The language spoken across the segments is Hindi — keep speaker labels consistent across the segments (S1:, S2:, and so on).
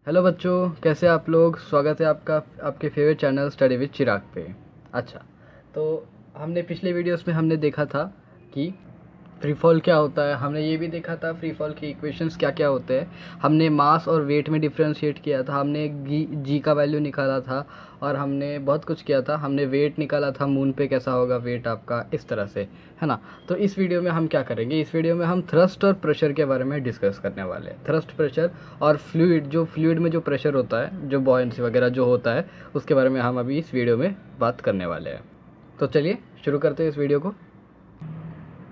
S1: हेलो बच्चों, कैसे आप लोग। स्वागत है आपका आपके फेवरेट चैनल स्टडी विद चिराग पे। अच्छा, तो हमने पिछले वीडियोस में हमने देखा था कि फ्री फॉल क्या होता है। हमने ये भी देखा था फ्री फॉल के इक्वेशंस क्या क्या होते हैं। हमने मास और वेट में डिफ्रेंशिएट किया था। हमने जी का वैल्यू निकाला था और हमने बहुत कुछ किया था। हमने वेट निकाला था, मून पे कैसा होगा वेट आपका, इस तरह से, है ना। तो इस वीडियो में हम क्या करेंगे, इस वीडियो में हम थ्रस्ट और प्रेशर के बारे में डिस्कस करने वाले हैं। थ्रस्ट, प्रेशर और फ्लूइड में जो प्रेशर होता है, जो बॉयंसी वगैरह जो होता है, उसके बारे में हम अभी इस वीडियो में बात करने वाले हैं। तो चलिए शुरू करते हैं इस वीडियो को।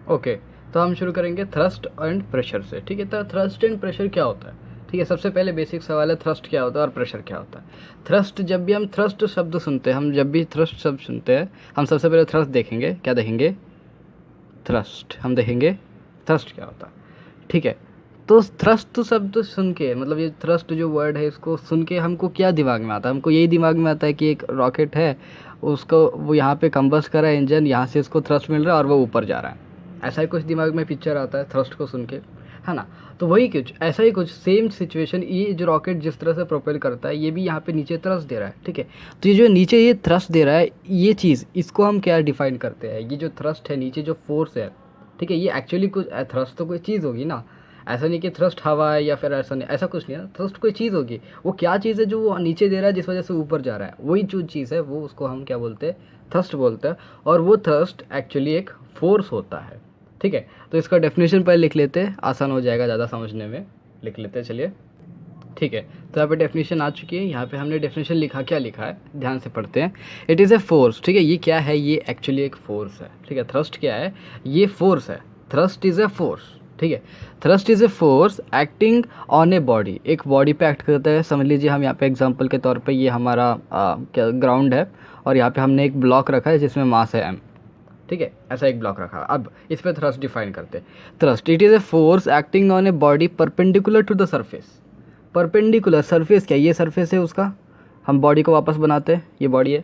S1: ओके, तो हम शुरू करेंगे थ्रस्ट एंड प्रेशर से। ठीक है, तो थ्रस्ट एंड प्रेशर क्या होता है। ठीक है, सबसे पहले बेसिक सवाल है, थ्रस्ट क्या होता है और प्रेशर क्या होता है। थ्रस्ट, जब भी हम थ्रस्ट शब्द सुनते हैं, हम जब भी थ्रस्ट शब्द सुनते हैं, हम सबसे पहले थ्रस्ट देखेंगे। क्या देखेंगे? थ्रस्ट। हम देखेंगे थ्रस्ट क्या होता है। ठीक है, तो थ्रस्ट शब्द सुन के, मतलब ये थ्रस्ट जो वर्ड है, इसको सुन के हमको क्या दिमाग में आता है? हमको यही दिमाग में आता है कि एक रॉकेट है, उसको वो यहाँ पे कंबस्ट कर रहा है इंजन, यहाँ से इसको थ्रस्ट मिल रहा है और वो ऊपर जा रहा है। ऐसा ही कुछ दिमाग में पिक्चर आता है थ्रस्ट को सुन के, है ना। तो वही कुछ ऐसा ही कुछ सेम सिचुएशन, ये जो रॉकेट जिस तरह से प्रोपेल करता है, ये भी यहाँ पे नीचे थ्रस्ट दे रहा है। ठीक है, तो ये जो नीचे ये थ्रस्ट दे रहा है, ये चीज़, इसको हम क्या डिफाइन करते हैं? ये जो थ्रस्ट है, नीचे जो फोर्स है, ठीक है, ये एक्चुअली कुछ थ्रस्ट तो कोई चीज़ होगी ना। ऐसा नहीं कि थ्रस्ट हवा है या फिर ऐसा नहीं, ऐसा कुछ नहीं है। थ्रस्ट कोई चीज़ होगी। वो क्या चीज़ है जो वो नीचे दे रहा है, जिस वजह से ऊपर जा रहा है, वही जो चीज़ है वो, उसको हम क्या बोलते हैं? थ्रस्ट बोलते हैं। और वो थ्रस्ट एक्चुअली एक फोर्स होता है। ठीक है, तो इसका डेफिनेशन पहले लिख लेते हैं, आसान हो जाएगा ज़्यादा समझने में। लिख लेते हैं, चलिए। ठीक है, तो यहाँ पे डेफिनेशन आ चुकी है। यहाँ पे हमने डेफिनेशन लिखा, क्या लिखा है ध्यान से पढ़ते हैं। It is a force. ठीक है, ये क्या है? ये एक्चुअली एक फोर्स है। ठीक है, थ्रस्ट क्या है? ये फोर्स है। Thrust is a force. ठीक है, thrust is a force acting on a body. एक बॉडी पे एक्ट करता है। समझ लीजिए, हम यहाँ पे एग्जांपल के तौर पे, ये हमारा क्या ग्राउंड है और यहाँ पे हमने एक ब्लॉक रखा है जिसमें मास है m। ठीक है, ऐसा एक ब्लॉक रखा है। अब इस पे थ्रस्ट डिफाइन करते हैं। Thrust, it is a force acting on a body perpendicular to the surface. Perpendicular, surface क्या? ये सरफेस है उसका, हम बॉडी को वापस बनाते हैं, ये बॉडी है।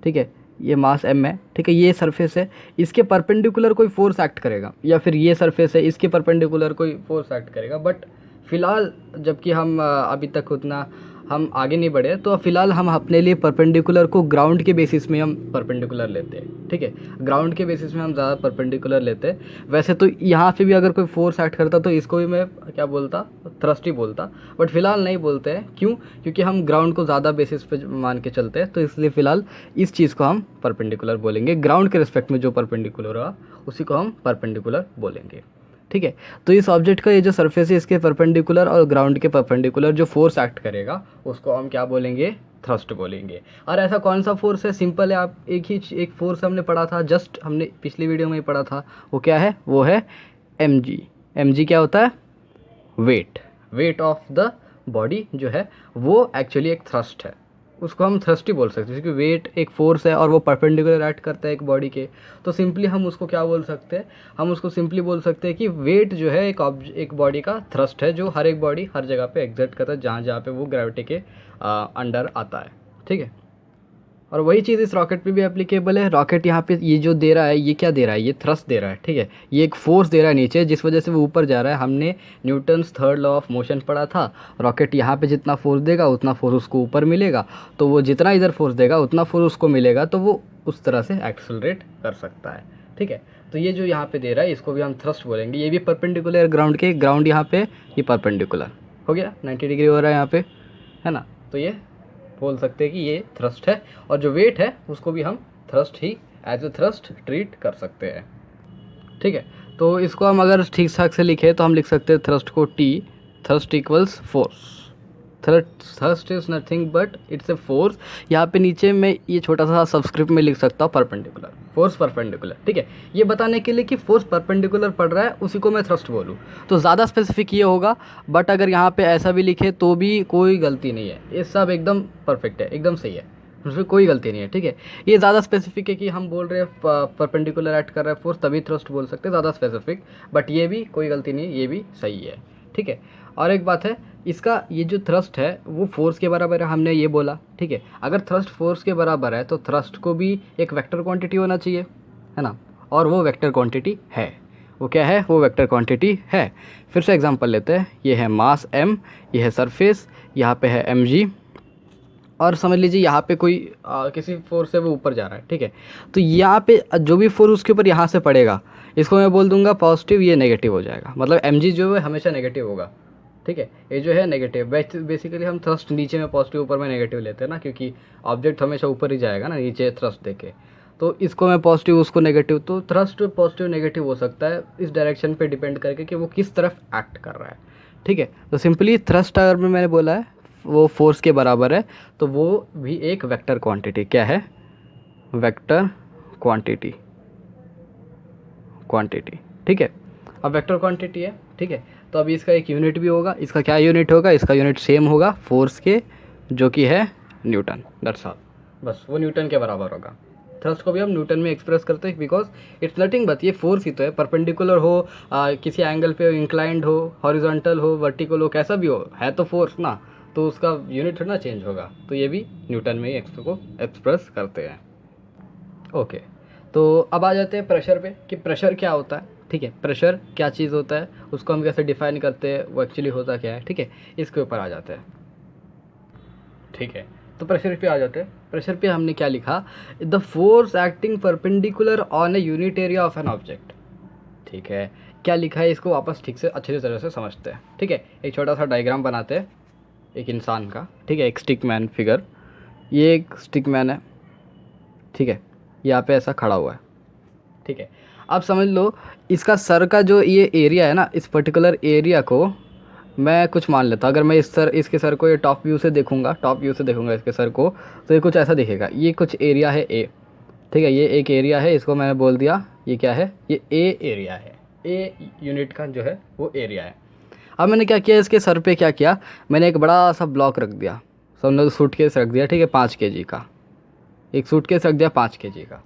S1: ठीक है, ये मास m है। ठीक है, ये सरफेस है, इसके परपेंडिकुलर कोई फोर्स एक्ट करेगा, या फिर ये सरफेस है, इसके परपेंडिकुलर कोई फोर्स एक्ट करेगा। बट फिलहाल, जबकि हम अभी तक उतना हम आगे नहीं बढ़े, तो फिलहाल हम अपने लिए परपेंडिकुलर को ग्राउंड के बेसिस में हम परपेंडिकुलर लेते हैं। ठीक है, ग्राउंड के बेसिस में हम ज़्यादा परपेंडिकुलर लेते हैं। वैसे तो यहाँ पे भी अगर कोई फोर्स एक्ट करता तो इसको भी मैं क्या बोलता? थ्रस्ट ही बोलता। बट फिलहाल नहीं बोलते हैं। क्यों? क्योंकि हम ग्राउंड को ज़्यादा बेसिस पे मान के चलते हैं, तो इसलिए फ़िलहाल इस चीज़ को हम परपेंडिकुलर बोलेंगे। ग्राउंड के रिस्पेक्ट में जो परपेंडिकुलर होगा उसी को हम परपेंडिकुलर बोलेंगे। ठीक है, तो इस ऑब्जेक्ट का ये जो सरफेस है, इसके परपेंडिकुलर और ग्राउंड के परपेंडिकुलर जो फोर्स एक्ट करेगा, उसको हम क्या बोलेंगे? थ्रस्ट बोलेंगे। और ऐसा कौन सा फोर्स है? सिंपल है, आप एक फोर्स हमने पढ़ा था, जस्ट हमने पिछली वीडियो में ही पढ़ा था। वो क्या है? वो है mg। mg क्या होता है? Weight. Weight of the body जो है, वो एक्चुअली एक थ्रस्ट है। उसको हम थ्रस्ट ही बोल सकते हैं, क्योंकि वेट एक फोर्स है और वो परपेंडिकुलर एक्ट करता है एक बॉडी के। तो सिंपली हम उसको क्या बोल सकते हैं? हम उसको सिंपली बोल सकते हैं कि वेट जो है एक बॉडी का थ्रस्ट है, जो हर एक बॉडी हर जगह पे एग्जर्ट करता है, जहाँ जहाँ पे वो ग्रेविटी के अंडर आता है। ठीक है, और वही चीज़ इस रॉकेट पे भी एप्लीकेबल है। रॉकेट यहाँ पे ये जो दे रहा है, ये क्या दे रहा है? ये थ्रस्ट दे रहा है। ठीक है, ये एक फोर्स दे रहा है नीचे, जिस वजह से वो ऊपर जा रहा है। हमने Newton's third law of motion पढ़ा था। रॉकेट यहाँ पे जितना फोर्स देगा उतना फोर्स उसको ऊपर मिलेगा, तो वो जितना इधर फोर्स देगा उतना फोर्स उसको मिलेगा, तो वो उस तरह से एक्सेलरेट कर सकता है। ठीक है, तो ये जो यहाँ पे दे रहा है, इसको भी हम थ्रस्ट बोलेंगे। ये भी परपेंडिकुलर ग्राउंड के, ग्राउंड यहाँ पे, ये परपेंडिकुलर हो गया, 90 डिग्री हो रहा है यहाँ पे, है ना। तो ये बोल सकते हैं कि ये थ्रस्ट है। और जो वेट है उसको भी हम थ्रस्ट ही, एज ए थ्रस्ट ट्रीट कर सकते हैं। ठीक है, तो इसको हम अगर ठीक ठाक से लिखें तो हम लिख सकते हैं थ्रस्ट को T, thrust equals force. Thrust is nothing but it's a force. यहाँ पे नीचे में ये छोटा सा सब्सक्रिप्ट में लिख सकता हूँ परपेंडिकुलर, फोर्स परपेंडिकुलर। ठीक है, ये बताने के लिए कि फोर्स परपेंडिकुलर पड़ रहा है, उसी को मैं थ्रस्ट बोलूँ, तो ज़्यादा स्पेसिफिक ये होगा। बट अगर यहाँ पे ऐसा भी लिखे तो भी कोई गलती नहीं है, ये सब एकदम परफेक्ट है, एकदम सही है, उसमें कोई गलती नहीं है। ठीक है, ये ज़्यादा स्पेसिफिक है कि हम बोल रहे हैं परपेंडिकुलर एक्ट कर रहा है फोर्स, तभी थ्रस्ट बोल सकते हैं, ज़्यादा स्पेसिफिक। बट ये भी कोई गलती नहीं है, ये भी सही है। ठीक है, और एक बात है, इसका ये जो थ्रस्ट है वो फोर्स के बराबर है, हमने ये बोला। ठीक है, अगर थ्रस्ट फोर्स के बराबर है तो थ्रस्ट को भी एक वेक्टर क्वांटिटी होना चाहिए, है ना। और वो वेक्टर क्वांटिटी है, वो क्या है? वो वेक्टर क्वांटिटी है। फिर से एग्जांपल लेते हैं। ये है मास m, ये है सरफेस, यहाँ पे है mg, और समझ लीजिए यहाँ पे कोई किसी फोर्स से वो ऊपर जा रहा है, ठीक है। तो यहाँ पे जो भी फोर्स उसके ऊपर यहाँ से पड़ेगा, इसको मैं बोल दूंगा पॉजिटिव, ये नेगेटिव हो जाएगा, मतलब mg जो है हमेशा नेगेटिव होगा, ठीक है। ये जो है नेगेटिव, बेसिकली हम थ्रस्ट नीचे में पॉजिटिव, ऊपर में नेगेटिव लेते हैं ना, क्योंकि ऑब्जेक्ट हमेशा ऊपर ही जाएगा ना नीचे थ्रस्ट देके। तो इसको मैं पॉजिटिव, उसको नेगेटिव, तो थ्रस्ट पॉजिटिव नेगेटिव हो सकता है इस डायरेक्शन पे डिपेंड करके कि वो किस तरफ एक्ट कर रहा है, ठीक है। तो सिंपली थ्रस्ट अगर मैंने बोला है वो फोर्स के बराबर है, तो वो भी एक वेक्टर क्वांटिटी, क्या है, वेक्टर क्वांटिटी, ठीक है। अब वेक्टर क्वांटिटी है, ठीक है। तो अभी इसका एक यूनिट भी होगा, इसका क्या यूनिट होगा, इसका यूनिट सेम होगा फोर्स के, जो कि है न्यूटन, दैट्स ऑल, बस वो न्यूटन के बराबर होगा। थ्रस्ट को भी हम न्यूटन में एक्सप्रेस करते हैं, बिकॉज इट्स नथिंग बट ये फोर्स ही तो है, परपेंडिकुलर हो, किसी एंगल पे इंक्लाइंड हो, हॉरिजॉन्टल हो, वर्टिकल हो, कैसा भी हो, है तो फोर्स ना, तो उसका यूनिट थोड़ा ना चेंज होगा। तो ये भी न्यूटन में ही इसको एक्सप्रेस करते हैं। ओके, तो अब आ जाते हैं प्रेशर पे, कि प्रेशर क्या होता है, ठीक है। प्रेशर क्या चीज़ होता है, उसको हम कैसे डिफाइन करते हैं, वो एक्चुअली होता क्या है, ठीक है। इसके ऊपर आ जाते हैं, ठीक है। तो प्रेशर पे आ जाते हैं। प्रेशर पे हमने क्या लिखा, the force acting perpendicular on a unit area of an object, ठीक है। क्या लिखा है, इसको वापस ठीक से अच्छी तरह से समझते हैं, ठीक है। एक छोटा सा डायग्राम बनाते हैं एक इंसान का, ठीक है, एक स्टिक मैन फिगर। ये एक स्टिक मैन है, ठीक है, यहाँ पे ऐसा खड़ा हुआ है, ठीक है। आप समझ लो इसका सर का जो ये एरिया है ना, इस पर्टिकुलर एरिया को मैं कुछ मान लेता हूँ। अगर मैं इसके सर को ये टॉप व्यू से देखूंगा इसके सर को, तो ये कुछ ऐसा दिखेगा। ये कुछ एरिया है ए, ठीक है, ये एक एरिया है, इसको मैंने बोल दिया ये क्या है, ये ए एरिया है, ए यूनिट का जो है वो एरिया है। अब मैंने क्या किया, इसके सर पे क्या किया, मैंने एक बड़ा सा ब्लॉक रख दिया, समझो सूटकेस रख दिया, ठीक है, 5 kg का एक सूटकेस रख दिया, 5 kg का,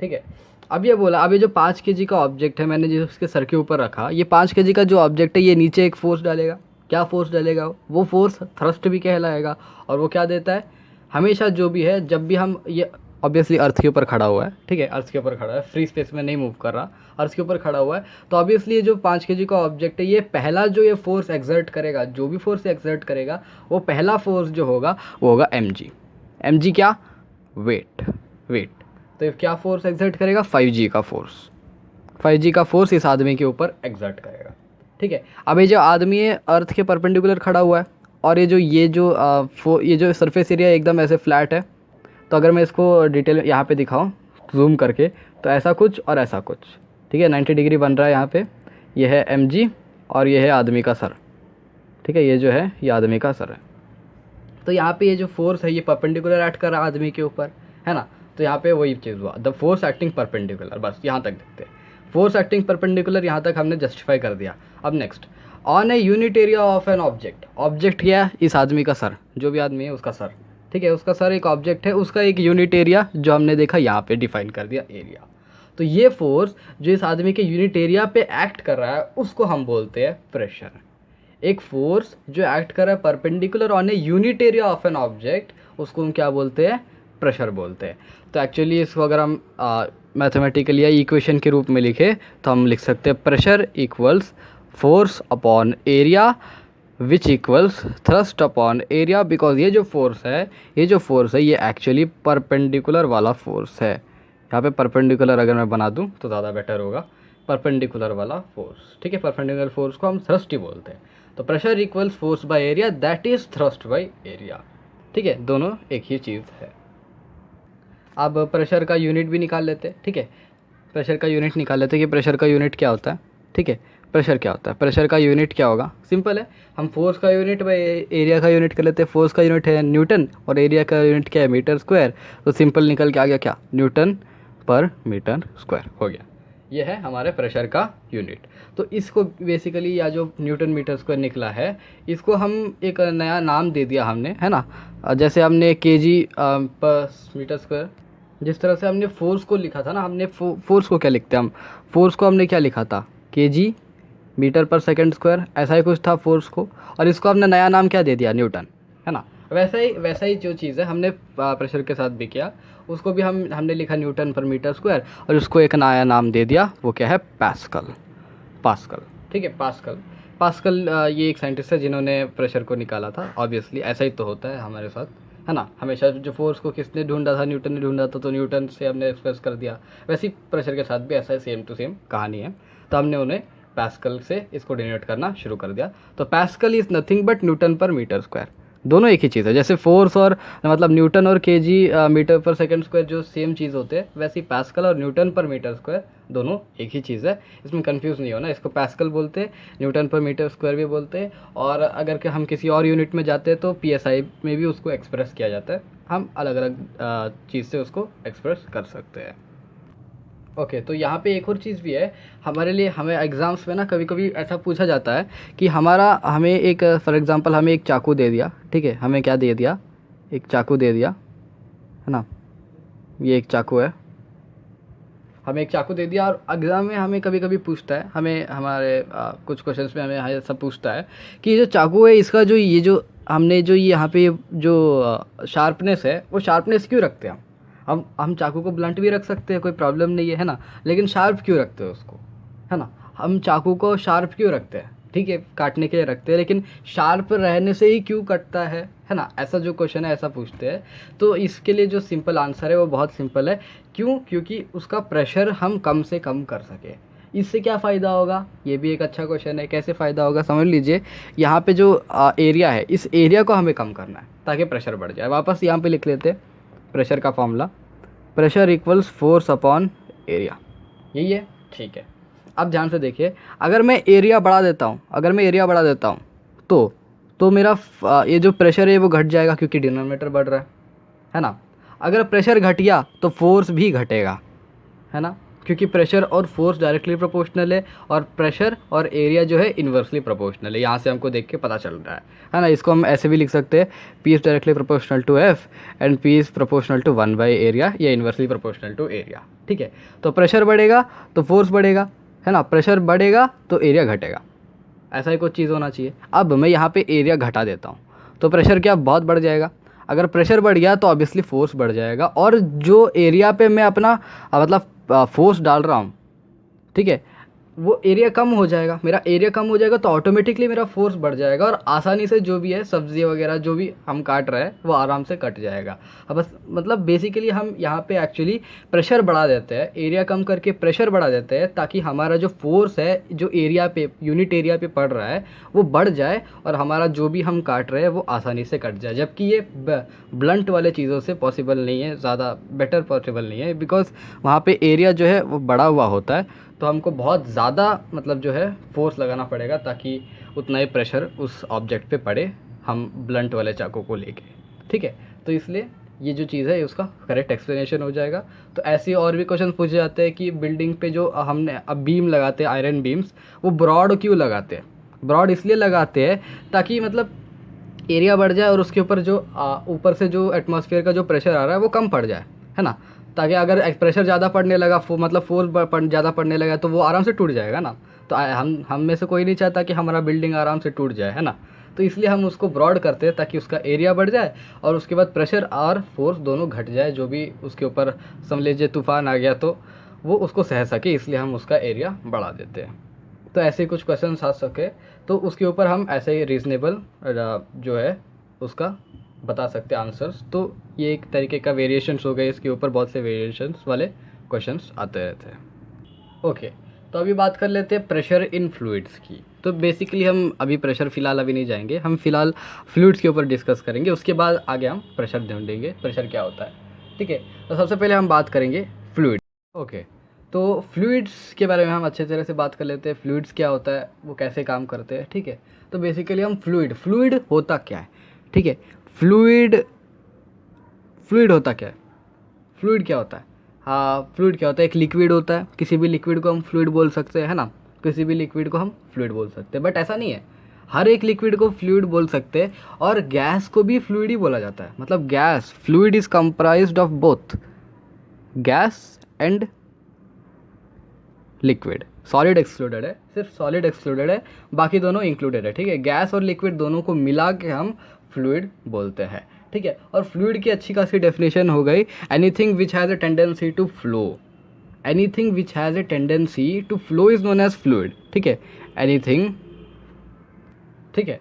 S1: ठीक है। अब ये बोला, अब ये जो 5 kg का ऑब्जेक्ट है, मैंने जो उसके सर के ऊपर रखा, ये 5 kg का जो ऑब्जेक्ट है, ये नीचे एक फोर्स डालेगा। क्या फोर्स डालेगा, वो फोर्स थ्रस्ट भी कहलाएगा। और वो क्या देता है, हमेशा जो भी है, जब भी हम ये ऑब्वियसली अर्थ के ऊपर खड़ा हुआ है, ठीक है, अर्थ के ऊपर खड़ा है, फ्री स्पेस में नहीं मूव कर रहा, अर्थ के ऊपर खड़ा हुआ है, तो ऑब्वियसली ये जो 5 kg का ऑब्जेक्ट है, ये पहला जो ये फोर्स एक्सर्ट करेगा, जो भी फोर्स एक्सर्ट करेगा, वो पहला फोर्स जो होगा वो होगा mg क्या, वेट। तो ये क्या फोर्स एक्सर्ट करेगा, 5g का फोर्स इस आदमी के ऊपर एक्सर्ट करेगा, ठीक है। अब ये जो आदमी है अर्थ के परपेंडिकुलर खड़ा हुआ है, और ये जो सरफेस एरिया एकदम ऐसे फ्लैट है। तो अगर मैं इसको डिटेल यहाँ पे दिखाऊँ जूम करके, तो ऐसा कुछ और ऐसा कुछ, ठीक है, 90 डिग्री बन रहा है यहाँ पे। ये है mg और ये है आदमी का सर, ठीक है, ये जो है ये आदमी का सर है। तो यहाँ पे ये जो फोर्स है ये परपेंडिकुलर एक्ट कर रहा है आदमी के ऊपर, है ना। तो यहाँ पे वही चीज़ हुआ, द फोर्स एक्टिंग परपेंडिकुलर, बस यहाँ तक देखते हैं। फोर्स एक्टिंग परपेंडिकुलर यहाँ तक हमने जस्टिफाई कर दिया। अब next, on a unit area of an object क्या है, इस आदमी का सर, जो भी आदमी है उसका सर, ठीक है, उसका सर एक ऑब्जेक्ट है, उसका एक यूनिट एरिया जो हमने देखा यहाँ पे डिफाइन कर दिया एरिया। तो ये फोर्स जो इस आदमी के यूनिट एरिया पे एक्ट कर रहा है, उसको हम बोलते हैं प्रेशर। एक फोर्स जो एक्ट कर रहा है perpendicular on a unit area of an object, उसको हम क्या बोलते हैं, प्रेशर बोलते हैं। तो एक्चुअली इसको अगर हम मैथमेटिकली या इक्वेशन के रूप में लिखे, तो हम लिख सकते हैं pressure equals force upon area which equals thrust upon area, because ये जो फोर्स है ये एक्चुअली परपेंडिकुलर वाला फोर्स है। यहाँ पे परपेंडिकुलर अगर मैं बना दूँ तो ज़्यादा बेटर होगा, परपेंडिकुलर वाला फोर्स, ठीक है। परपेंडिकुलर फोर्स को हम थ्रस्ट ही बोलते हैं। तो pressure equals force by area, that is thrust by area, ठीक है, दोनों एक ही चीज़ है। अब प्रेशर का यूनिट भी निकाल लेते हैं, ठीक है, प्रेशर का यूनिट निकाल लेते हैं कि प्रेशर का यूनिट क्या होता है, ठीक है। प्रेशर क्या होता है, प्रेशर का यूनिट क्या होगा, सिंपल है, हम फोर्स का यूनिट बाय एरिया का यूनिट कर लेते हैं। फोर्स का यूनिट है न्यूटन और एरिया का यूनिट क्या है, मीटर स्क्वायर। तो सिंपल निकल के आ गया क्या, न्यूटन पर मीटर स्क्वायर हो गया। ये है हमारे प्रेशर का यूनिट। तो इसको बेसिकली या जो न्यूटन मीटर स्क्वायर निकला है, इसको हम एक नया नाम दे दिया हमने, है ना। जैसे हमने kg पर मीटर स्क्वायर, जिस तरह से हमने फोर्स को लिखा था ना, हमने फोर्स को क्या लिखते हैं हम, फोर्स को हमने क्या लिखा था, kg मीटर पर सेकंड स्क्वायर, ऐसा ही कुछ था फोर्स को, और इसको हमने नया नाम क्या दे दिया, न्यूटन, है ना। वैसा ही जो चीज़ है हमने प्रेशर के साथ भी किया, उसको भी हमने लिखा न्यूटन पर मीटर स्क्वायर, और उसको एक नया नाम दे दिया, वो क्या है, पास्कल, ठीक है, पास्कल। पास्कल ये एक साइंटिस्ट है जिन्होंने प्रेशर को निकाला था। ऑब्वियसली ऐसा ही तो होता है हमारे साथ, है ना। हमेशा जो फोर्स को किसने ढूंढा था, न्यूटन ने ढूंढा था, तो न्यूटन से हमने एक्सप्रेस कर दिया। वैसे ही प्रेशर के साथ भी ऐसा है, सेम टू सेम कहानी है। तो हमने उन्हें पास्कल से इसको डिनोट करना शुरू कर दिया। तो pascal is nothing but Newton पर मीटर स्क्वायर। दोनों एक ही चीज़ है। जैसे फोर्स और मतलब न्यूटन और केजी मीटर पर सेकंड स्क्वायर जो सेम चीज़ होते हैं, वैसे ही पास्कल और न्यूटन पर मीटर स्क्वायर दोनों एक ही चीज़ है। इसमें कंफ्यूज नहीं होना। इसको पास्कल बोलते हैं, न्यूटन पर मीटर स्क्वायर भी बोलते हैं, और अगर कि हम किसी और यूनिट में जाते हैं तो पीएसआई में भी उसको एक्सप्रेस किया जाता है। हम अलग अलग चीज़ से उसको एक्सप्रेस कर सकते हैं। ओके, तो यहाँ पे एक और चीज़ भी है हमारे लिए। हमें एग्ज़ाम्स में ना कभी कभी ऐसा पूछा जाता है कि हमें एक फॉर एग्ज़ाम्पल हमें एक चाकू दे दिया, ठीक है। हमें क्या दे दिया, एक चाकू दे दिया, है ना। ये एक चाकू है, हमें एक चाकू दे दिया, और एग्ज़ाम में हमें कभी कभी पूछता है, हमें हमारे कुछ क्वेश्चंस में हमें ऐसा पूछता है कि जो चाकू है इसका जो ये जो हमने जो ये यहाँ पे जो शार्पनेस है, वो शार्पनेस क्यों रखते हैं हम चाकू को ब्लंट भी रख सकते हैं, कोई प्रॉब्लम नहीं है ना, लेकिन शार्प क्यों रखते हैं उसको, है ना। हम चाकू को शार्प क्यों रखते हैं, ठीक है, काटने के लिए रखते हैं, लेकिन शार्प रहने से ही क्यों कटता है ना। ऐसा जो क्वेश्चन है ऐसा पूछते हैं। तो इसके लिए जो सिंपल आंसर है वो बहुत सिंपल है। क्यों? क्योंकि उसका प्रेशर हम कम से कम कर सके। इससे क्या फ़ायदा होगा, ये भी एक अच्छा क्वेश्चन है। कैसे फ़ायदा होगा समझ लीजिए। यहाँ पे जो एरिया है, इस एरिया को हमें कम करना है ताकि प्रेशर बढ़ जाए। वापस यहाँ पे लिख लेते हैं प्रेशर का formula, pressure equals force upon area, यही है, ठीक है। अब ध्यान से देखिए, अगर मैं एरिया बढ़ा देता हूँ तो मेरा ये जो प्रेशर है वो घट जाएगा क्योंकि डिनोमिनेटर बढ़ रहा है ना। अगर प्रेशर घट गया तो फोर्स भी घटेगा, है ना, क्योंकि प्रेशर और फोर्स डायरेक्टली प्रोपोर्शनल है, और प्रेशर और एरिया जो है इन्वर्सली प्रोपोर्शनल है। यहाँ से हमको देख के पता चल रहा है ना। इसको हम ऐसे भी लिख सकते हैं, P is directly proportional to F and P is proportional to 1/एरिया, या इन्वर्सली प्रोपोर्शनल टू एरिया, ठीक है। तो प्रेशर बढ़ेगा तो फोर्स बढ़ेगा, है ना। प्रेशर बढ़ेगा तो एरिया घटेगा, ऐसा ही कुछ चीज़ होना चाहिए। अब मैं यहाँ पे एरिया घटा देता हूँ तो प्रेशर क्या बहुत बढ़ जाएगा। अगर प्रेशर बढ़ गया तो ऑब्वियसली फोर्स बढ़ जाएगा, और जो एरिया पे मैं अपना मतलब फोर्स डाल रहा हूँ, ठीक है, वो एरिया कम हो जाएगा। मेरा एरिया कम हो जाएगा तो ऑटोमेटिकली मेरा फोर्स बढ़ जाएगा, और आसानी से जो भी है सब्ज़ी वगैरह जो भी हम काट रहे हैं वो आराम से कट जाएगा। अब बस मतलब बेसिकली हम यहाँ पे एक्चुअली प्रेशर बढ़ा देते हैं, एरिया कम करके प्रेशर बढ़ा देते हैं, ताकि हमारा जो फोर्स है जो एरिया पे यूनिट एरिया पे पड़ रहा है वो बढ़ जाए, और हमारा जो भी हम काट रहे हैं वो आसानी से कट जाए। जबकि ये ब्लंट वाले चीज़ों से पॉसिबल नहीं है, ज़्यादा बेटर पॉसिबल नहीं है, बिकॉज वहाँ पर एरिया जो है वो बढ़ा हुआ होता है। तो हमको बहुत ज़्यादा मतलब जो है फोर्स लगाना पड़ेगा ताकि उतना ही प्रेशर उस ऑब्जेक्ट पे पड़े, हम ब्लंट वाले चाकू को लेके, ठीक है। तो इसलिए ये जो चीज़ है उसका करेक्ट एक्सप्लेनेशन हो जाएगा। तो ऐसे और भी क्वेश्चन पूछे जाते हैं कि बिल्डिंग पे जो हमने अब बीम लगाते हैं, आयरन बीम्स, वो ब्रॉड क्यों लगाते हैं। ब्रॉड इसलिए लगाते हैं ताकि मतलब एरिया बढ़ जाए, और उसके ऊपर जो ऊपर से जो एटमॉस्फेयर का जो प्रेशर आ रहा है वो कम पड़ जाए, है ना। ताकि अगर प्रेशर ज़्यादा पड़ने लगा, मतलब फोर्स ज़्यादा पड़ने लगा तो वो आराम से टूट जाएगा ना। तो हम में से कोई नहीं चाहता कि हमारा बिल्डिंग आराम से टूट जाए, है ना। तो इसलिए हम उसको ब्रॉड करते हैं ताकि उसका एरिया बढ़ जाए, और उसके बाद प्रेशर और फोर्स दोनों घट जाए। जो भी उसके ऊपर समझ लीजिए तूफान आ गया तो वो उसको सह सके, इसलिए हम उसका एरिया बढ़ा देते हैं। तो ऐसे कुछ क्वेश्चन आ सके तो उसके ऊपर हम ऐसे ही रीज़नेबल जो है उसका बता सकते हैं आंसर्स। तो ये एक तरीके का वेरिएशंस हो गए, इसके ऊपर बहुत से वेरिएशंस वाले क्वेश्चंस आते रहते हैं। ओके, तो अभी बात कर लेते हैं प्रेशर इन फ्लूइड्स की। तो बेसिकली हम अभी प्रेशर फ़िलहाल अभी नहीं जाएंगे, हम फ़िलहाल फ्लूइड्स के ऊपर डिस्कस करेंगे, उसके बाद आगे हम प्रेशर ढूंढेंगे, प्रेशर क्या होता है, ठीक है। तो सबसे पहले हम बात करेंगे फ्लूइड। ओके, तो फ्लूइड्स के बारे में हम अच्छे तरह से बात कर लेते हैं। फ्लूइड्स क्या होता है, वो कैसे काम करते हैं, ठीक है। तो बेसिकली हम फ्लूइड होता क्या है, ठीक है। फ्लूइड होता क्या है, फ्लूइड क्या होता है। हाँ, फ्लूइड क्या होता है, एक लिक्विड होता है। किसी भी लिक्विड को हम फ्लूइड बोल सकते हैं, है ना। किसी भी लिक्विड को हम फ्लूइड बोल सकते हैं, बट ऐसा नहीं है हर एक लिक्विड को फ्लूइड बोल सकते हैं, और गैस को भी फ्लूइड ही बोला जाता है। मतलब gas, fluid is comprised of both gas and liquid. Solid excluded है, सिर्फ सॉलिड एक्सक्लूडेड है, बाकी दोनों इंक्लूडेड है, ठीक है। गैस और लिक्विड दोनों को मिला के हम फ्लूइड बोलते हैं, ठीक है। और फ्लूइड की अच्छी खासी डेफिनेशन हो गई, anything which has a tendency to flow. Anything which has a tendency to flow is known as fluid, ठीक है। एनीथिंग ठीक है।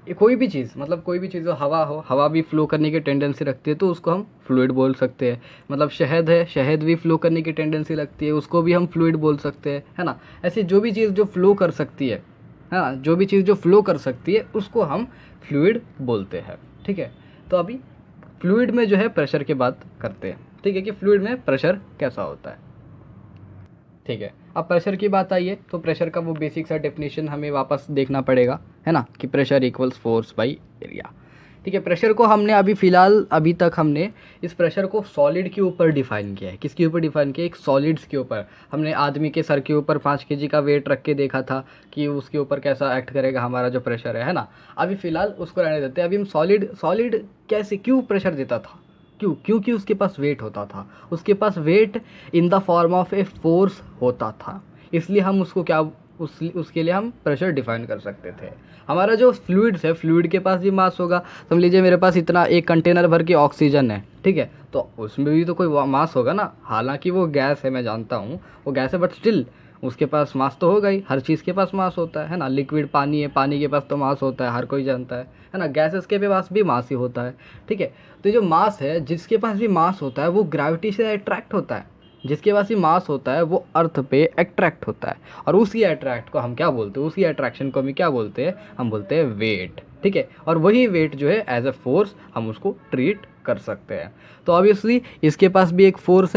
S1: ये कोई भी चीज़, मतलब कोई भी चीज़ हो, हवा हो, हवा भी फ्लो करने की टेंडेंसी रखती है तो उसको हम फ्लूइड बोल सकते हैं। मतलब शहद है, शहद भी फ्लो करने की टेंडेंसी रखती है, उसको भी हम फ्लूइड बोल सकते हैं, है ना। ऐसे जो भी चीज़ जो फ्लो कर सकती है ना, जो भी चीज़ जो फ्लो कर सकती है उसको हम फ्लूइड बोलते हैं, ठीक है। तो अभी फ्लूइड में जो है प्रेशर की बात करते हैं, ठीक है, कि फ्लूइड में प्रेशर कैसा होता है, ठीक है। अब प्रेशर की बात आई है तो प्रेशर का वो बेसिक सा डेफिनेशन हमें वापस देखना पड़ेगा, है ना, कि pressure equals force by area, ठीक है। प्रेशर को हमने अभी तक हमने इस प्रेशर को सॉलिड के ऊपर डिफाइन किया है। किसके ऊपर डिफाइन किया है? एक सॉलिड्स के ऊपर। हमने आदमी के सर के ऊपर 5 kg का वेट रख के देखा था कि उसके ऊपर कैसा एक्ट करेगा हमारा जो प्रेशर है ना। अभी फ़िलहाल उसको रहने देते हैं। अभी हम सॉलिड कैसे, क्यों प्रेशर देता था, क्योंकि उसके पास वेट होता था, उसके पास weight in the form of a force होता था, इसलिए हम उसको क्या उसके लिए हम प्रेशर डिफाइन कर सकते थे। हमारा जो फ्लूइड्स है, फ्लूइड के पास भी मास होगा। समझ लीजिए मेरे पास इतना एक कंटेनर भर के ऑक्सीजन है, ठीक है, तो उसमें भी तो कोई मास होगा ना। हालांकि वो गैस है, मैं जानता हूँ वो गैस है, बट स्टिल उसके पास मास तो होगा ही। हर चीज़ के पास मास होता है ना। लिक्विड पानी है, पानी के पास तो मास होता है, हर कोई जानता है ना। गैसेस के पास भी मास ही होता है, ठीक है। तो जो मास है, जिसके पास भी मास होता है वो ग्रेविटी से अट्रैक्ट होता है। जिसके पास भी मास होता है वो अर्थ पे अट्रैक्ट होता है, और उसी अट्रैक्ट को हम क्या बोलते हैं, उसी अट्रैक्शन को हम क्या बोलते हैं, हम बोलते हैं वेट, ठीक है। और वही वेट जो है एज ए फोर्स हम उसको ट्रीट कर सकते हैं। तो ऑब्वियसली इसके पास भी एक फोर्स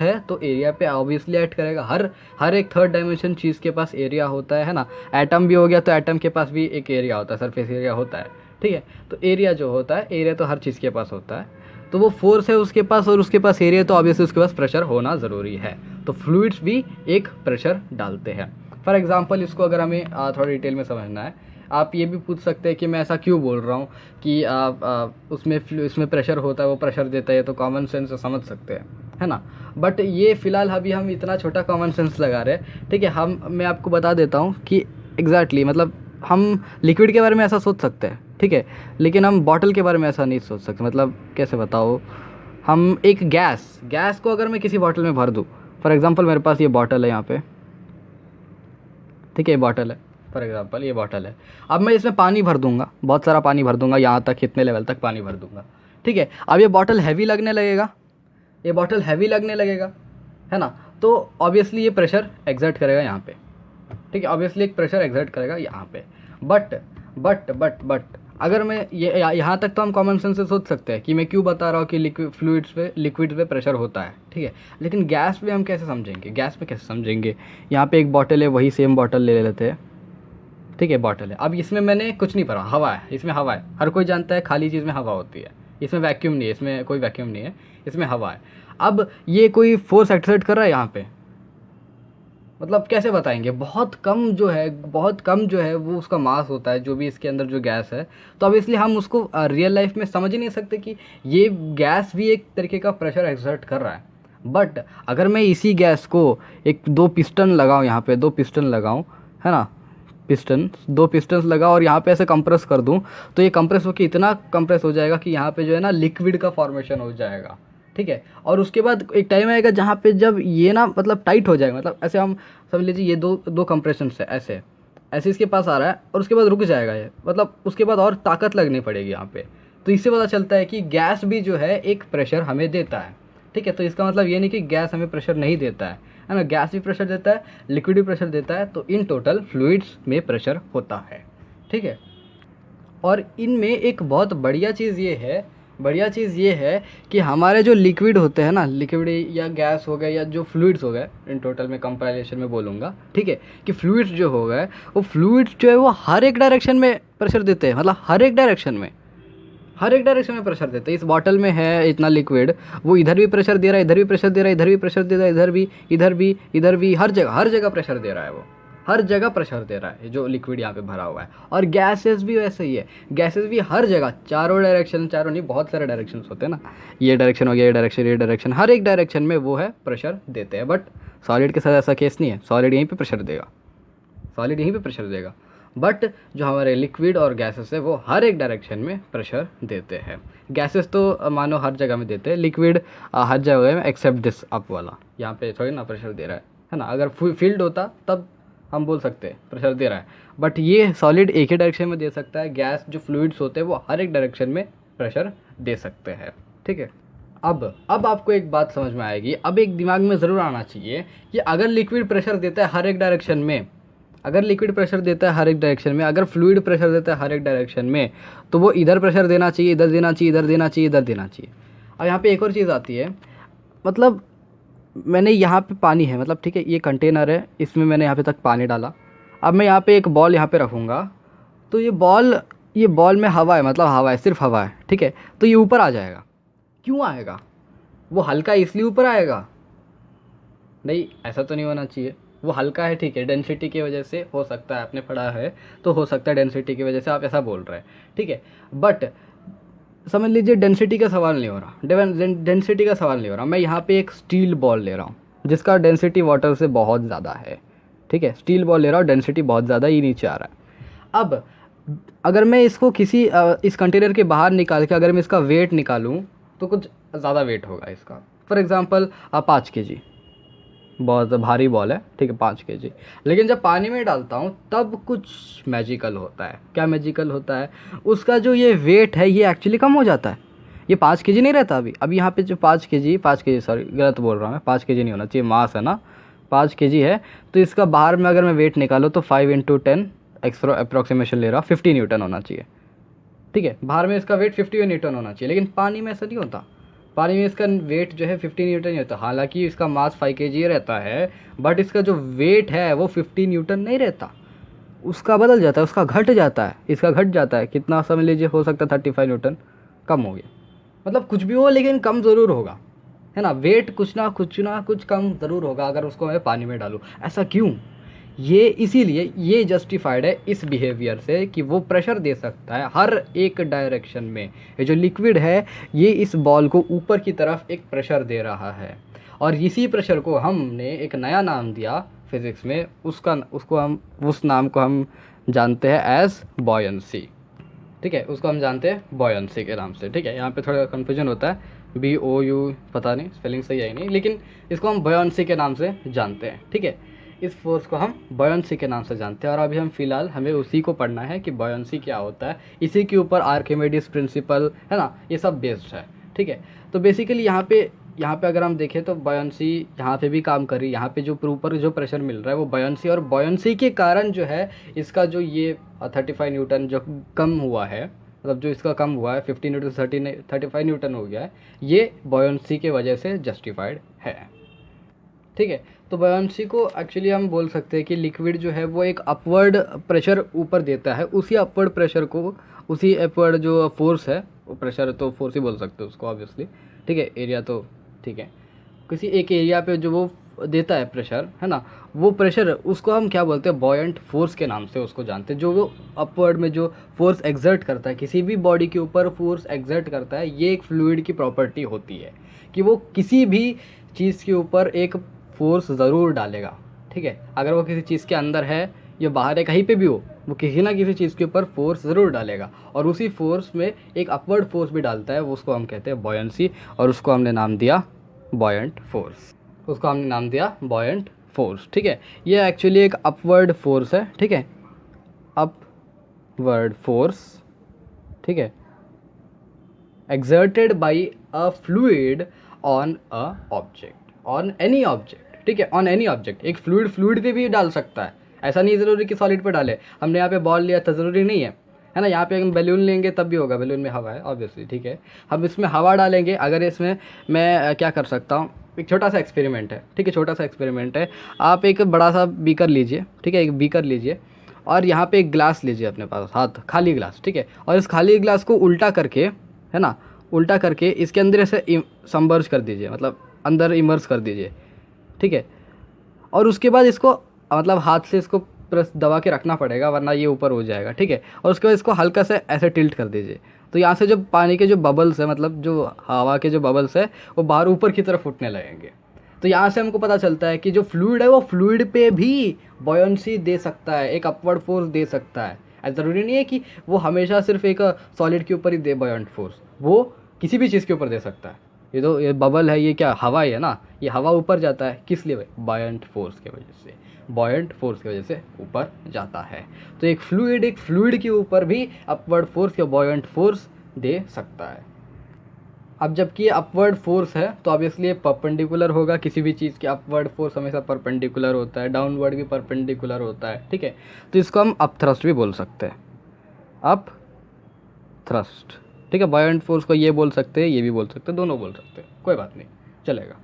S1: है तो एरिया पे ऑब्वियसली एक्ट करेगा। हर एक थर्ड डायमेंशन चीज़ के पास एरिया होता है ना। एटम भी हो गया तो एटम के पास भी एक एरिया होता है, सरफेस एरिया होता है, ठीक है। तो एरिया जो होता है, एरिया तो हर चीज़ के पास होता है। तो वो फोर्स है उसके पास और उसके पास एरिया, तो ऑब्वियसली उसके पास प्रेशर होना ज़रूरी है। तो फ्लूइड्स भी एक प्रेशर डालते हैं। फॉर एग्जांपल इसको अगर हमें थोड़ा डिटेल में समझना है, आप ये भी पूछ सकते हैं कि मैं ऐसा क्यों बोल रहा हूँ कि उसमें प्रेशर होता है, वो प्रेशर देता है, तो कॉमन सेंस से समझ सकते हैं, है ना। बट ये फ़िलहाल अभी हम इतना छोटा कॉमन सेंस लगा रहे हैं, ठीक है। मैं आपको बता देता हूँ कि एग्जैक्टली मतलब हम लिक्विड के बारे में ऐसा सोच सकते हैं, ठीक है, लेकिन हम बॉटल के बारे में ऐसा नहीं सोच सकते। मतलब कैसे बताओ, हम एक गैस को अगर मैं किसी बॉटल में भर दूँ, फॉर एग्जांपल मेरे पास ये बॉटल है यहाँ पे, ठीक है, ये बॉटल है, फॉर एग्जांपल ये बॉटल है। अब मैं इसमें पानी भर दूंगा, बहुत सारा पानी भर दूंगा, यहाँ तक इतने लेवल तक पानी भर दूंगा, ठीक है। अब ये बॉटल हैवी लगने लगेगा, है ना। तो ऑब्वियसली ये प्रेशर एग्जर्ट करेगा यहाँ पे, ठीक है, ऑब्वियसली एक प्रेशर एग्जर्ट करेगा यहाँ पे। बट अगर मैं ये यहाँ तक तो हम कॉमन सेंस से सोच सकते हैं कि मैं क्यों बता रहा हूँ कि लिक्विड्स पे प्रेशर होता है, ठीक है। लेकिन गैस पे हम कैसे समझेंगे, यहाँ पे एक बॉटल है, वही सेम बॉटल ले लेते हैं, ठीक है, बॉटल है। अब इसमें मैंने कुछ नहीं भरा, हवा है, इसमें हवा है, हर कोई जानता है खाली चीज़ में हवा होती है, इसमें वैक्यूम नहीं है, इसमें कोई वैक्यूम नहीं है, इसमें हवा है। अब ये कोई फोर्स एक्सर्ट कर रहा है यहाँ पे, मतलब कैसे बताएंगे, बहुत कम जो है वो उसका मास होता है, जो भी इसके अंदर जो गैस है। तो अब इसलिए हम उसको रियल लाइफ में समझ ही नहीं सकते कि ये गैस भी एक तरीके का प्रेशर एक्सर्ट कर रहा है। बट अगर मैं इसी गैस को दो पिस्टन लगाऊँ, यहाँ पे 2 पिस्टन लगाऊँ, है ना, 2 पिस्टन्स लगा और यहाँ पे ऐसे कंप्रेस कर दूँ, तो ये कंप्रेस होकर इतना कंप्रेस हो जाएगा कि यहाँ पे जो है ना लिक्विड का फॉर्मेशन हो जाएगा, ठीक है। और उसके बाद एक टाइम आएगा जहाँ पे जब ये ना मतलब टाइट हो जाएगा, मतलब ऐसे हम समझ लीजिए ये दो कंप्रेशन है, ऐसे इसके पास आ रहा है और उसके बाद रुक जाएगा ये, मतलब उसके बाद और ताकत लगनी पड़ेगी यहाँ पे। तो इससे पता चलता है कि गैस भी जो है एक प्रेशर हमें देता है, ठीक है। तो इसका मतलब ये नहीं कि गैस हमें प्रेशर नहीं देता है ना, गैस भी प्रेशर देता है, लिक्विड भी प्रेशर देता है। तो इन टोटल फ्लूइड्स में प्रेशर होता है, ठीक है। और इनमें एक बहुत बढ़िया चीज़ ये है कि हमारे जो लिक्विड होते हैं ना, लिक्विड या गैस हो गए या जो फ्लूइड्स हो गए, इन टोटल में कंपाइलेशन में बोलूँगा, ठीक है, कि फ्लूइड्स जो हो गए वो फ्लूइड्स जो है वो हर एक डायरेक्शन में प्रेशर देते हैं, मतलब हर एक डायरेक्शन में प्रेशर देते हैं। इस बॉटल में है इतना लिक्विड, वो इधर भी प्रेशर दे रहा है, इधर भी प्रेशर दे रहा है, इधर भी प्रेशर दे रहा है, इधर भी हर जगह प्रेशर दे रहा है, वो हर जगह प्रेशर दे रहा है जो लिक्विड यहाँ पे भरा हुआ है। और गैसेस भी वैसे ही है, गैसेस भी हर जगह, चारों नहीं, बहुत सारे डायरेक्शन होते हैं ना, ये डायरेक्शन हो गया, ये डायरेक्शन, हर एक डायरेक्शन में वो है प्रेशर देते हैं। बट सॉलिड के साथ ऐसा केस नहीं है, सॉलिड यहीं पे प्रेशर देगा, बट जो हमारे लिक्विड और गैसेस है वो हर एक डायरेक्शन में प्रेशर देते हैं। गैसेस तो मानो हर जगह में देते हैं, लिक्विड हर जगह में एक्सेप्ट दिस अप वाला, यहाँ पे थोड़ी ना प्रेशर दे रहा है ना। अगर फील्ड होता हम बोल सकते हैं प्रेशर दे रहा है, बट ये सॉलिड एक ही डायरेक्शन में दे सकता है, गैस जो फ्लूइड्स होते हैं वो हर एक डायरेक्शन में प्रेशर दे सकते हैं, ठीक है। अब आपको एक बात समझ में आएगी, अब एक दिमाग में ज़रूर आना चाहिए कि अगर लिक्विड प्रेशर देता है हर एक डायरेक्शन में, अगर लिक्विड प्रेशर देता है हर एक डायरेक्शन में, अगर फ्लूइड प्रेशर देता है हर एक डायरेक्शन में, तो वो इधर प्रेशर देना चाहिए, इधर देना चाहिए, इधर देना चाहिए, इधर देना चाहिए। अब यहाँ पे एक और चीज़ आती है, मतलब मैंने यहाँ पे पानी है, मतलब ठीक है ये कंटेनर है, इसमें मैंने यहाँ पे तक पानी डाला। अब मैं यहाँ पे एक बॉल यहाँ पे रखूँगा, तो ये बॉल में हवा है, मतलब हवा है, सिर्फ हवा है, ठीक है। तो ये ऊपर आ जाएगा, क्यों आएगा? वो हल्का इसलिए ऊपर आएगा? नहीं, ऐसा तो नहीं होना चाहिए। वो हल्का है, ठीक है, डेंसिटी की वजह से हो सकता है, आपने पढ़ा है तो हो सकता है डेंसिटी की वजह से आप ऐसा बोल रहे हैं, ठीक है। बट समझ लीजिए डेंसिटी का सवाल नहीं हो रहा, डेंसिटी का सवाल नहीं हो रहा। मैं यहाँ पे एक स्टील बॉल ले रहा हूँ जिसका डेंसिटी वाटर से बहुत ज़्यादा है, ठीक है। स्टील बॉल ले रहा हूँ, डेंसिटी बहुत ज़्यादा ही नीचे आ रहा है। अब अगर मैं इसको किसी इस कंटेनर के बाहर निकाल के अगर मैं इसका वेट निकालूँ तो कुछ ज़्यादा वेट होगा इसका। फॉर एग्ज़ाम्पल 5 kg, बहुत भारी बॉल है, ठीक है, 5 kg। लेकिन जब पानी में डालता हूँ तब कुछ मैजिकल होता है। क्या मैजिकल होता है? उसका जो ये वेट है ये एक्चुअली कम हो जाता है। ये 5 kg नहीं रहता अभी यहाँ पे जो 5 kg, सॉरी गलत बोल रहा हूँ मैं, 5 kg नहीं होना चाहिए, मास है ना, 5 kg है। तो इसका बाहर में अगर मैं वेट निकालूँ तो 5 × 10 एक्स्ट्रा अप्रॉक्सीमेशन ले रहा हूँ, 50 न्यूटन होना चाहिए, ठीक है। बाहर में इसका वेट 50 न्यूटन होना चाहिए, लेकिन पानी में ऐसा नहीं होता। पानी में इसका वेट जो है 50 न्यूटन ही होता है। हालांकि इसका मास 5 kg रहता है, बट इसका जो वेट है वो 50 न्यूटन नहीं रहता, उसका बदल जाता है, उसका घट जाता है, इसका घट जाता है। कितना समझ लीजिए, हो सकता है 35 न्यूटन कम हो गया, मतलब कुछ भी हो लेकिन कम ज़रूर होगा, है ना। वेट कुछ ना कुछ कम ज़रूर होगा अगर उसको मैं पानी में डालूँ। ऐसा क्यों? ये इसीलिए ये जस्टिफाइड है इस बिहेवियर से कि वो प्रेशर दे सकता है हर एक डायरेक्शन में। ये जो लिक्विड है ये इस बॉल को ऊपर की तरफ एक प्रेशर दे रहा है, और इसी प्रेशर को हमने एक नया नाम दिया फिज़िक्स में, उस नाम को हम जानते हैं एज बॉयंसी, ठीक है। उसको हम जानते हैं बॉयंसी के नाम से, ठीक है। यहाँ पे थोड़ा कन्फ्यूजन होता है, BOU पता नहीं स्पेलिंग सही है नहीं, लेकिन इसको हम बॉयंसी के नाम से जानते हैं, ठीक है। इस फोर्स को हम बॉयंसी के नाम से जानते हैं, और अभी हम फिलहाल हमें उसी को पढ़ना है कि बॉयंसी क्या होता है। इसी के ऊपर आर्किमिडीज प्रिंसिपल है ना, ये सब बेस्ड है, ठीक है। तो बेसिकली यहाँ पे अगर हम देखें तो बॉयंसी यहाँ पे भी काम कर रही है। यहाँ पे जो ऊपर जो प्रेशर मिल रहा है वो बॉयंसी, और बॉयंसी के कारण जो है इसका जो ये 35 न्यूटन जो कम हुआ है, मतलब जो इसका कम हुआ है 15 न्यूटन 35 न्यूटन हो गया है, ये बॉयंसी के वजह से जस्टिफाइड है, ठीक है। तो बॉयंसी को एक्चुअली हम बोल सकते हैं कि लिक्विड जो है वो एक अपवर्ड प्रेशर ऊपर देता है, उसी अपवर्ड प्रेशर को, उसी अपवर्ड जो फोर्स है, वो प्रेशर तो फोर्स ही बोल सकते हो उसको ऑब्वियसली, ठीक है। एरिया तो ठीक है, किसी एक एरिया पे जो वो देता है प्रेशर, है ना, वो प्रेशर उसको हम क्या बोलते हैं, बॉयंट फोर्स के नाम से उसको जानते हैं। जो वो अपवर्ड में जो फोर्स एग्जर्ट करता है, किसी भी बॉडी के ऊपर फोर्स एग्जर्ट करता है, ये एक फ्लूइड की प्रॉपर्टी होती है कि वो किसी भी चीज़ के ऊपर एक फोर्स ज़रूर डालेगा, ठीक है। अगर वो किसी चीज़ के अंदर है या बाहर है, कहीं पे भी हो, वो किसी ना किसी चीज़ के ऊपर फोर्स ज़रूर डालेगा, और उसी फोर्स में एक अपवर्ड फोर्स भी डालता है, वो उसको हम कहते हैं बॉयंसी, और उसको हमने नाम दिया बॉयंट फोर्स, ठीक है। ये एक्चुअली एक अपवर्ड फोर्स है, ठीक है, अपवर्ड फोर्स, ठीक है, exerted by a fluid on a object, on any object, ठीक है, ऑन एनी ऑब्जेक्ट। एक फ्लूइड पे भी डाल सकता है, ऐसा नहीं ज़रूरी कि सॉलिड पे डाले। हमने यहाँ पे बॉल लिया तो ज़रूरी नहीं है ना। यहाँ पे हम बैलून लेंगे तब भी होगा, बैलून में हवा है ऑब्वियसली, ठीक है। हम इसमें हवा डालेंगे, अगर इसमें मैं क्या कर सकता हूँ, एक छोटा सा एक्सपेरिमेंट है, ठीक है, छोटा सा एक्सपेरिमेंट है। आप एक बड़ा सा बीकर लीजिए, ठीक है, एक बीकर लीजिए, और यहाँ पे एक ग्लास लीजिए अपने पास, हाथ खाली ग्लास, ठीक है, और इस खाली ग्लास को उल्टा करके, है ना, उल्टा करके इसके अंदर ऐसे सबमर्ज कर दीजिए, मतलब अंदर इमर्स कर दीजिए, ठीक है। और उसके बाद इसको मतलब हाथ से इसको प्रेस दबा के रखना पड़ेगा, वरना ये ऊपर हो जाएगा, ठीक है। और उसके बाद इसको हल्का से ऐसे टिल्ट कर दीजिए, तो यहाँ से जो पानी के जो बबल्स है, मतलब जो हवा के जो बबल्स है, वो बाहर ऊपर की तरफ उठने लगेंगे। तो यहाँ से हमको पता चलता है कि जो फ्लूइड है वो फ्लूइड पे भी बॉयंसी दे सकता है, एक अपवर्ड फोर्स दे सकता है। ऐसा ज़रूरी नहीं है कि वो हमेशा सिर्फ एक सॉलिड के ऊपर ही दे बॉयंट फोर्स, वो किसी भी चीज़ के ऊपर दे सकता है। ये बबल है, ये क्या हवा ही है ना, ये हवा ऊपर जाता है किस लिए? बॉयंट फोर्स की वजह से, बॉयंट फोर्स की वजह से ऊपर जाता है। तो एक फ्लूइड के ऊपर भी अपवर्ड फोर्स या बॉयंट फोर्स दे सकता है। अब जबकि ये अपवर्ड फोर्स है तो ऑब्वियसली ये परपेंडिकुलर होगा, किसी भी चीज़ की अपवर्ड फोर्स हमेशा परपेंडिकुलर होता है, डाउनवर्ड भी परपेंडिकुलर होता है, ठीक है। तो इसको हम अप थ्रस्ट भी बोल सकते हैं, अप थ्रस्ट, ठीक है। बॉयंट फोर्स को ये बोल सकते हैं, ये भी बोल सकते हैं, दोनों बोल सकते हैं, कोई बात नहीं, चलेगा।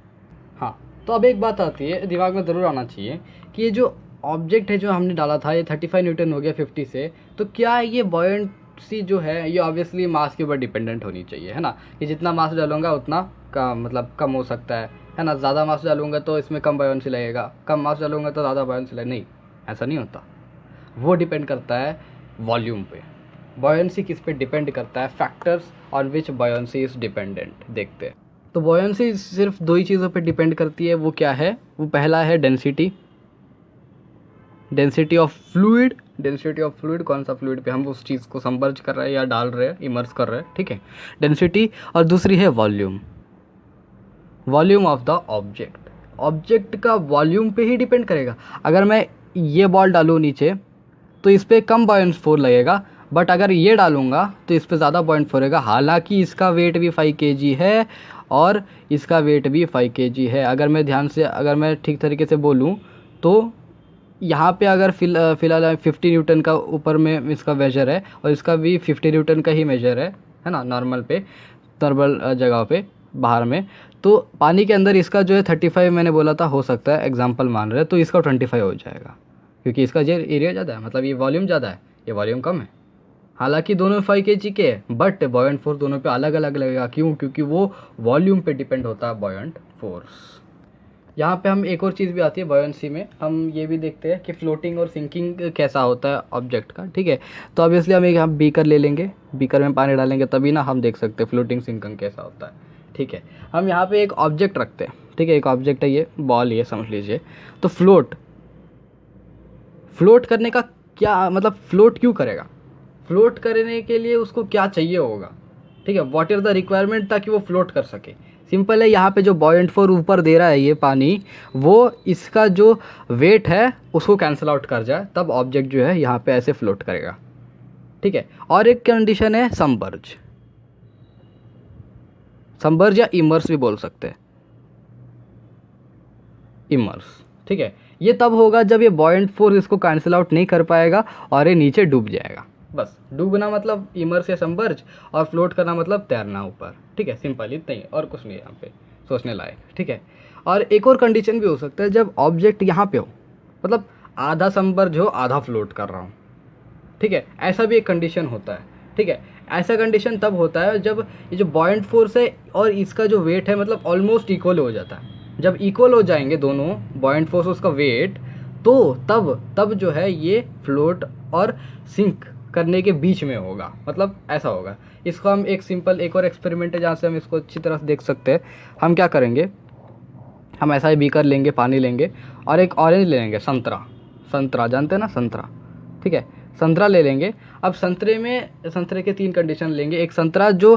S1: हाँ, तो अब एक बात आती है, दिमाग में ज़रूर आना चाहिए कि ये जो ऑब्जेक्ट है जो हमने डाला था, ये 35 न्यूटन हो गया 50 से, तो क्या ये बॉयंसी जो है ये ऑब्वियसली मास के ऊपर डिपेंडेंट होनी चाहिए, है ना, कि जितना मास डालूंगा उतना का मतलब कम हो सकता है ना। ज़्यादा मास डालूंगा तो इसमें कम बॉयंसी लगेगा, कम मास डालूंगा तो ज़्यादा बॉयंसी लगेगा, नहीं, ऐसा नहीं होता। वो डिपेंड करता है वॉल्यूम पे। बॉयंसी किस पे डिपेंड करता है? Factors on which buoyancy is dependent देखते हैं। तो बॉयंसी सिर्फ दो ही चीज़ों पे डिपेंड करती है, वो क्या है? वो पहला है density, density of fluid. Density of fluid, कौन सा फ्लूइड पे हम उस चीज़ को संबर्ज कर रहे हैं या डाल रहे हैं, इमर्स कर रहे हैं, ठीक है, डेंसिटी। और दूसरी है volume, volume of the object. Object का वॉल्यूम पे ही डिपेंड करेगा। अगर मैं ये बॉल डालूँ नीचे तो इस पर कम बॉयंट फोर्स लगेगा, बट अगर ये डालूंगा तो इस पर ज़्यादा बॉयंट फोर्स रहेगा, हालांकि इसका वेट भी 5 kg है और इसका वेट भी 5 kg है। अगर मैं ध्यान से, अगर मैं ठीक तरीके से बोलूँ तो यहाँ पे अगर फ़िलहाल 50 न्यूटन का ऊपर में इसका मेजर है और इसका भी 50 न्यूटन का ही मेजर है ना, नॉर्मल पे, नॉर्मल जगह पे बाहर में। तो पानी के अंदर इसका जो है 35 मैंने बोला था, हो सकता है एग्जांपल मान रहे, तो इसका 25 हो जाएगा, क्योंकि इसका जो एरिया ज़्यादा है, मतलब ये वॉल्यूम ज़्यादा है, ये वॉल्यूम कम है। हालांकि दोनों 5 kg के हैं, बट बॉयंट फोर्स दोनों पे अलग अलग लगेगा। क्यों? क्योंकि वो वॉल्यूम पे डिपेंड होता है बॉयंट फोर्स। यहाँ पे हम एक और चीज़ भी आती है बॉयंसी में, हम ये भी देखते हैं कि फ्लोटिंग और सिंकिंग कैसा होता है ऑब्जेक्ट का, ठीक है। तो ऑब्वियसली हम एक हम बीकर ले लेंगे, बीकर में पानी डालेंगे तभी ना हम देख सकते हैं फ्लोटिंग सिंकिंग कैसा होता है, ठीक है। हम यहाँ पे एक ऑब्जेक्ट रखते हैं, ठीक है, एक ऑब्जेक्ट है ये बॉल, ये समझ लीजिए। तो फ्लोट करने का क्या मतलब, फ्लोट क्यों करेगा? फ्लोट करने के लिए उसको क्या चाहिए होगा, ठीक है, व्हाट इज द रिक्वायरमेंट ताकि वो फ्लोट कर सके? सिंपल है, यहाँ पे जो बॉयंट फोर्स ऊपर दे रहा है ये पानी, वो इसका जो वेट है उसको कैंसिल आउट कर जाए, तब ऑब्जेक्ट जो है यहाँ पे ऐसे फ्लोट करेगा, ठीक है। और एक कंडीशन है सबमर्ज, सबमर्ज या इमर्स भी बोल सकते हैं, इमर्स, ठीक है। ये तब होगा जब ये बॉयंट फोर्स इसको कैंसिल आउट नहीं कर पाएगा और ये नीचे डूब जाएगा। बस, डूबना मतलब इमर्स या सबमर्ज, और फ्लोट करना मतलब तैरना ऊपर, ठीक है, सिंपल इतना ही, और कुछ नहीं है यहाँ पे सोचने लायक, ठीक है। और एक और कंडीशन भी हो सकता है जब ऑब्जेक्ट यहाँ पे हो, मतलब आधा सबमर्ज हो आधा फ्लोट कर रहा हूँ, ठीक है, ऐसा भी एक कंडीशन होता है, ठीक है। ऐसा कंडीशन तब होता है जब ये जो बॉयंट फोर्स है और इसका जो वेट है मतलब ऑलमोस्ट इक्वल हो जाता है। जब इक्वल हो जाएंगे दोनों, बॉयंट फोर्स उसका वेट, तो तब जो है ये फ्लोट और सिंक करने के बीच में होगा, मतलब ऐसा होगा। इसको हम एक सिंपल एक और एक्सपेरिमेंट है जहाँ से हम इसको अच्छी तरह से देख सकते हैं। हम क्या करेंगे, हम ऐसा ही बीकर लेंगे, पानी लेंगे और एक ऑरेंज ले लेंगे, संतरा जानते हैं ना, संतरा, ठीक है, संतरा ले लेंगे। अब संतरे के 3 कंडीशन लेंगे। एक संतरा जो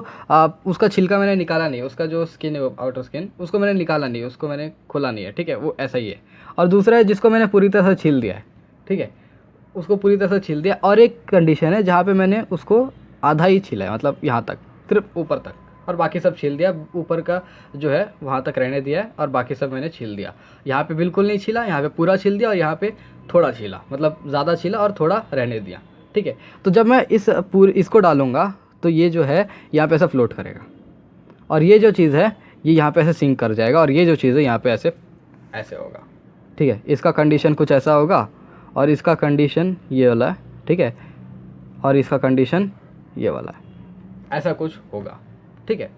S1: उसका छिलका मैंने निकाला नहीं, उसका जो स्किन है आउटर स्किन उसको मैंने निकाला नहीं, उसको मैंने खोला नहीं है, ठीक है, वो ऐसा ही है। और दूसरा है जिसको मैंने पूरी तरह से छील दिया है, ठीक है, उसको पूरी तरह से छील दिया। और एक कंडीशन है जहाँ पे मैंने उसको आधा ही छीला है, मतलब यहाँ तक, सिर्फ ऊपर तक, और बाकी सब छील दिया, ऊपर का जो है वहाँ तक रहने दिया है और बाकी सब मैंने छील दिया। यहाँ पे बिल्कुल नहीं छीला, यहाँ पे पूरा छील दिया और यहाँ पे थोड़ा छीला, मतलब ज़्यादा छीला और थोड़ा रहने दिया, ठीक है। तो जब मैं इसको डालूँगा तो ये जो है यहाँ पे ऐसा फ्लोट करेगा और ये जो चीज़ है ये यहाँ पे ऐसे सिंक कर जाएगा और ये जो चीज़ है यहाँ पे ऐसे होगा, ठीक है। इसका कंडीशन कुछ ऐसा होगा और इसका कंडीशन ये वाला है, ठीक है, और इसका कंडीशन ये वाला है, ऐसा कुछ होगा, ठीक है।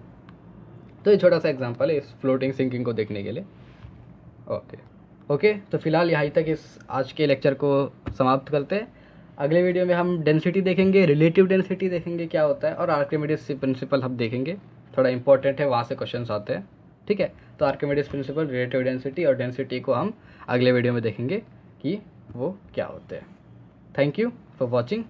S1: तो ये छोटा सा एग्जांपल है इस फ्लोटिंग सिंकिंग को देखने के लिए। ओके, तो फिलहाल यहाँ तक इस आज के लेक्चर को समाप्त करते हैं। अगले वीडियो में हम डेंसिटी देखेंगे, रिलेटिव डेंसिटी देखेंगे क्या होता है, और आर्किमिडीज प्रिंसिपल हम देखेंगे, थोड़ा इंपॉर्टेंट है, वहाँ से क्वेश्चंस आते हैं, ठीक है। तो आर्किमिडीज प्रिंसिपल, रिलेटिव डेंसिटी और डेंसिटी को हम अगले वीडियो में देखेंगे कि वो क्या होते हैं। Thank you for watching.